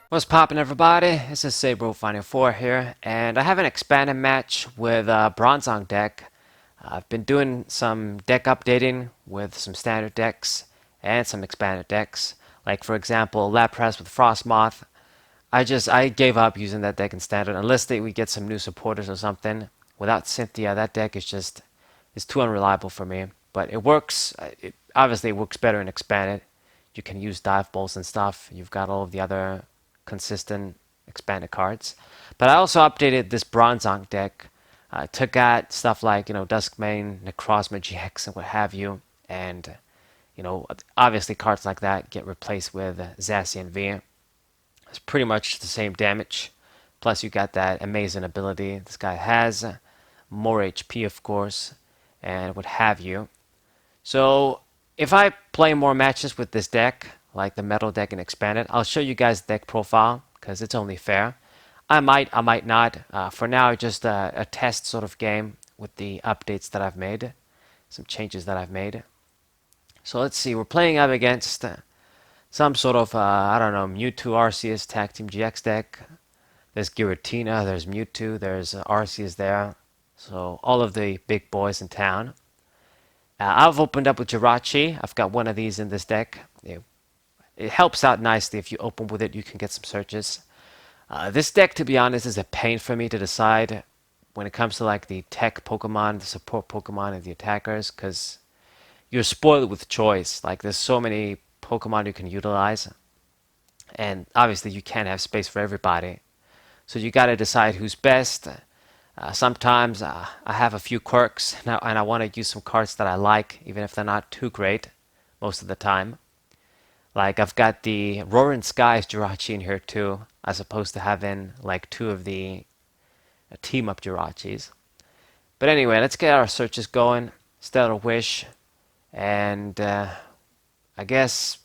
What's poppin', everybody? This is Sabro Final Four here, and I have an expanded match with a Bronzong deck. I've been doing some deck updating with some standard decks and some expanded decks. Like for example, Lapras with Frostmoth. I gave up using that deck in standard unless we get some new supporters or something. Without Cynthia, that deck is too unreliable for me. But it works. It obviously works better in expanded. You can use dive balls and stuff. You've got all of the other consistent expanded cards. But I also updated this Bronzong deck. I took out stuff like Duskmane, Necrozma GX, and what have you, and obviously cards like that get replaced with Zacian V. It's pretty much the same damage. Plus, you got that amazing ability this guy has, more HP, of course, and what have you. So, if I play more matches with this deck, like the Metal deck and Expanded, I'll show you guys the deck profile because it's only fair. I might not. For now, just a test sort of game with the updates that I've made, some changes that I've made. So let's see. We're playing up against some sort of I don't know, Mewtwo Arceus Tag Team GX deck. There's Giratina, there's Mewtwo, there's Arceus there. So all of the big boys in town. I've opened up with Jirachi. I've got one of these in this deck. It helps out nicely if you open with it. You can get some searches. This deck, to be honest, is a pain for me to decide when it comes to like the tech Pokemon, the support Pokemon, and the attackers, because you're spoiled with choice. Like there's so many Pokemon you can utilize, and obviously you can't have space for everybody. So you got to decide who's best. Sometimes I have a few quirks, and I want to use some cards that I like, even if they're not too great most of the time. Like I've got the Roaring Skies Jirachi in here too, as opposed to having like two of the team up Jirachis. But anyway, let's get our searches going. Stellar Wish, and I guess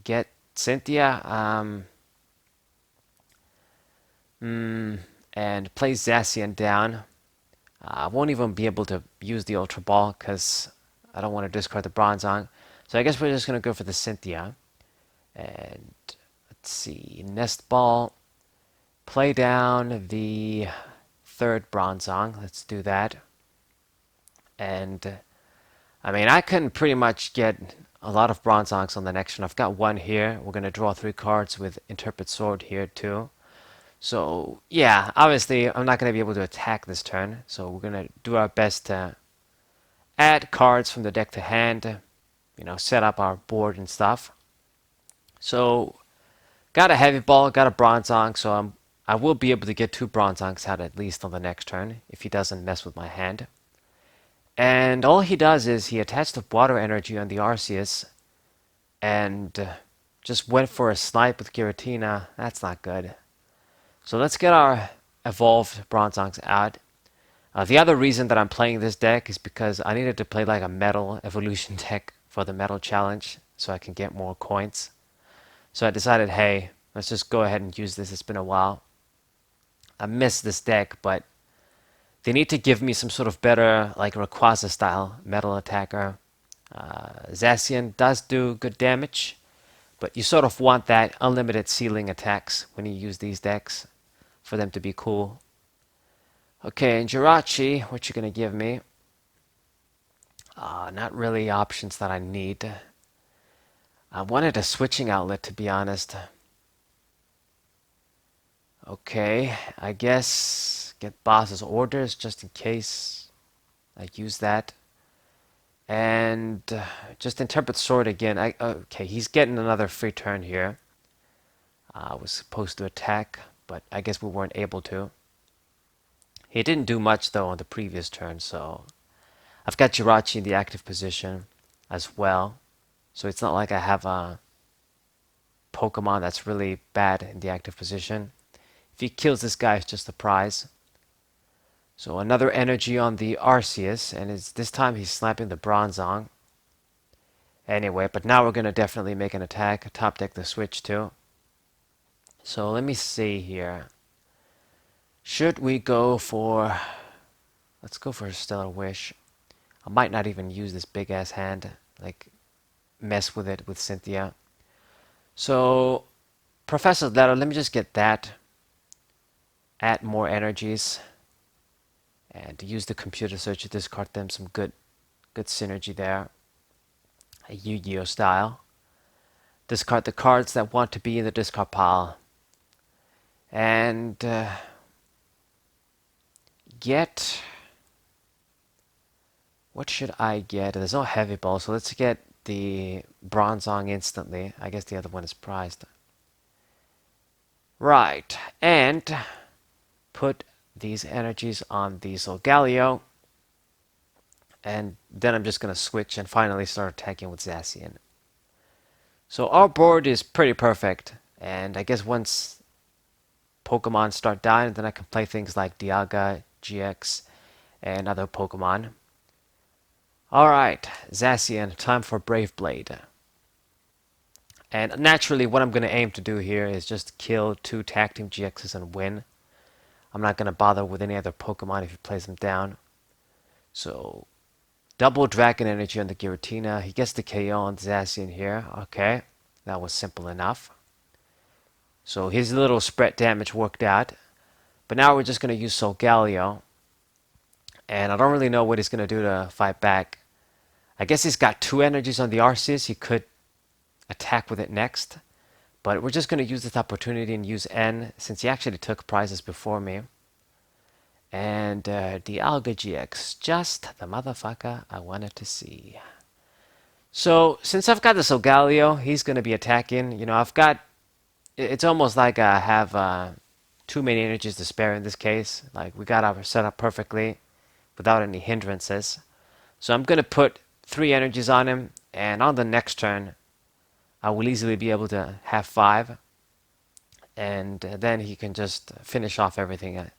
get Cynthia. And play Zacian down. I won't even be able to use the Ultra Ball because I don't want to discard the Bronzong. So I guess we're just going to go for the Cynthia. And let's see. Nest Ball. Play down the third Bronzong. Let's do that. And I mean, I can pretty much get a lot of Bronzongs on the next one. I've got one here. We're going to draw 3 cards with Interpret Sword here too. So, yeah, obviously I'm not going to be able to attack this turn, so we're going to do our best to add cards from the deck to hand, set up our board and stuff. So, got a Heavy Ball, got a Bronzong, so I will be able to get 2 Bronzongs out at least on the next turn, if he doesn't mess with my hand. And all he does is he attached the Water Energy on the Arceus, and just went for a snipe with Giratina. That's not good. So let's get our evolved Bronzongs out. The other reason that I'm playing this deck is because I needed to play like a metal evolution deck for the metal challenge so I can get more coins. So I decided, hey, let's just go ahead and use this. It's been a while. I miss this deck, but they need to give me some sort of better like Rayquaza style metal attacker. Zacian does do good damage, but you sort of want that unlimited ceiling attacks when you use these decks for them to be cool. Okay, and Jirachi, what you gonna give me? Not really options that I need. I wanted a switching outlet, to be honest. Okay, I guess get boss's orders just in case I use that. And just interpret sword again. Okay, he's getting another free turn here. I was supposed to attack, but I guess we weren't able to. He didn't do much though on the previous turn, so I've got Jirachi in the active position as well. So it's not like I have a Pokemon that's really bad in the active position. If he kills this guy, it's just a prize. So another energy on the Arceus, and this time he's slapping the Bronzong. Anyway, but now we're going to definitely make an attack, top deck the switch too. So let me see here. Should we go for... Let's go for a Stellar Wish. I might not even use this big ass hand, like mess with it with Cynthia. So Professor's Letter, let me just get that. Add more energies. And use the computer search to discard them. Some good synergy there. A Yu-Gi-Oh style. Discard the cards that want to be in the discard pile. And get... What should I get? There's no heavy ball, so let's get the Bronzong instantly. I guess the other one is prized. Right, and put these energies on the Solgaleo. And then I'm just going to switch and finally start attacking with Zacian. So our board is pretty perfect. And I guess once Pokemon start dying, then I can play things like Dialga, GX, and other Pokemon. Alright, Zacian, time for Brave Blade. And naturally, what I'm going to aim to do here is just kill 2 Tag Team GXs and win. I'm not going to bother with any other Pokemon if he plays them down. So, double Dragon Energy on the Giratina. He gets the KO on Zacian here. Okay, that was simple enough. So his little spread damage worked out. But now we're just going to use Solgaleo. And I don't really know what he's going to do to fight back. I guess he's got 2 energies on the Arceus. He could attack with it next. But we're just going to use this opportunity and use N, since he actually took prizes before me. And the Alga GX, just the motherfucker I wanted to see. So, since I've got the Solgaleo, he's going to be attacking. You know, I've got... It's almost like I have too many energies to spare in this case. Like, we got our setup perfectly without any hindrances. So I'm going to put 3 energies on him, and on the next turn, I will easily be able to have 5. And then he can just finish off everything.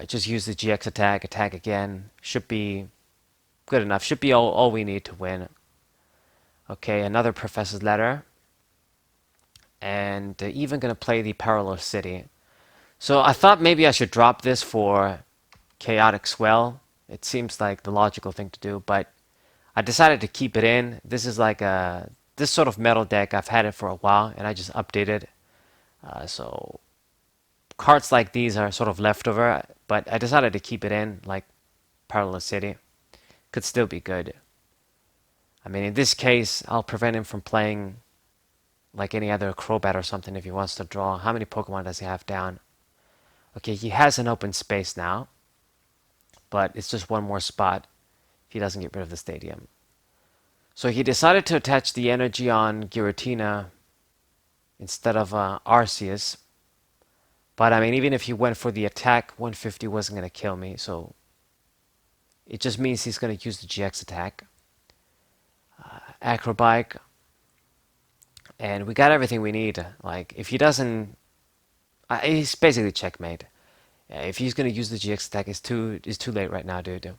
Just use the GX attack again. Should be good enough. Should be all we need to win. Okay, another Professor's Letter. And even going to play the Parallel City. So I thought maybe I should drop this for Chaotic Swell. It seems like the logical thing to do, but I decided to keep it in. This is like this sort of metal deck. I've had it for a while, and I just updated. So cards like these are sort of leftover, but I decided to keep it in, like Parallel City. Could still be good. I mean, in this case, I'll prevent him from playing like any other Crobat or something if he wants to draw. How many Pokemon does he have down? Okay, he has an open space now, but it's just one more spot if he doesn't get rid of the stadium. So he decided to attach the energy on Giratina instead of Arceus. But I mean, even if he went for the attack, 150 wasn't going to kill me, so it just means he's going to use the GX attack. Acrobike. And we got everything we need. Like, if he doesn't... he's basically checkmate. If he's going to use the GX attack, it's too late right now, dude.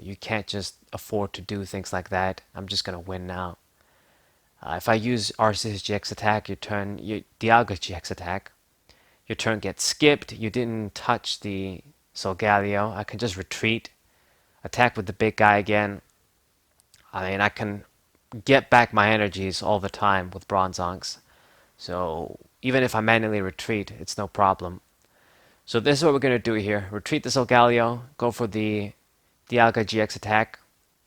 You can't just afford to do things like that. I'm just going to win now. If I use Arceus GX attack, Dialga GX attack, your turn gets skipped. You didn't touch the Solgaleo. I can just retreat. Attack with the big guy again. I mean, I can get back my energies all the time with Bronzongs. So even if I manually retreat, it's no problem. So this is what we're going to do here. Retreat the Solgaleo, go for the Dialga GX attack,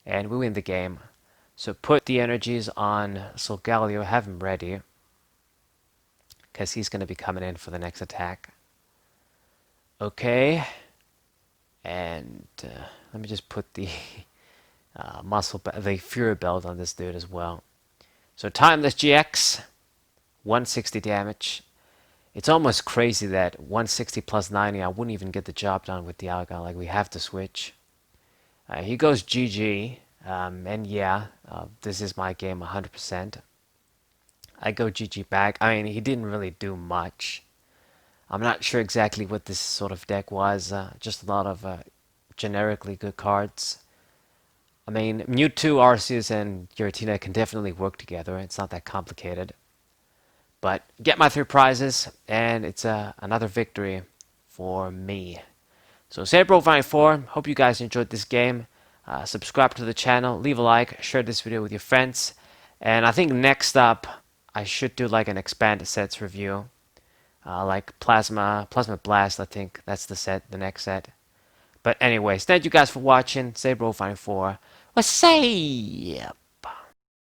and we win the game. So put the energies on Solgaleo, have him ready, because he's going to be coming in for the next attack. Okay. And let me just put the the Fury Belt on this dude as well. So Timeless GX, 160 damage. It's almost crazy that 160 plus 90, I wouldn't even get the job done with Dialga. Like, we have to switch. He goes GG, and yeah, this is my game 100%. I go GG back. I mean, he didn't really do much. I'm not sure exactly what this sort of deck was. Just a lot of generically good cards. I mean, Mewtwo, Arceus, and Giratina can definitely work together. It's not that complicated. But get my 3 prizes, and it's another victory for me. So, Sabro94, hope you guys enjoyed this game. Subscribe to the channel, leave a like, share this video with your friends. And I think next up, I should do like an expanded sets review, like Plasma Blast. I think that's the next set. But anyways, thank you guys for watching. Say bro, final four. Let's say.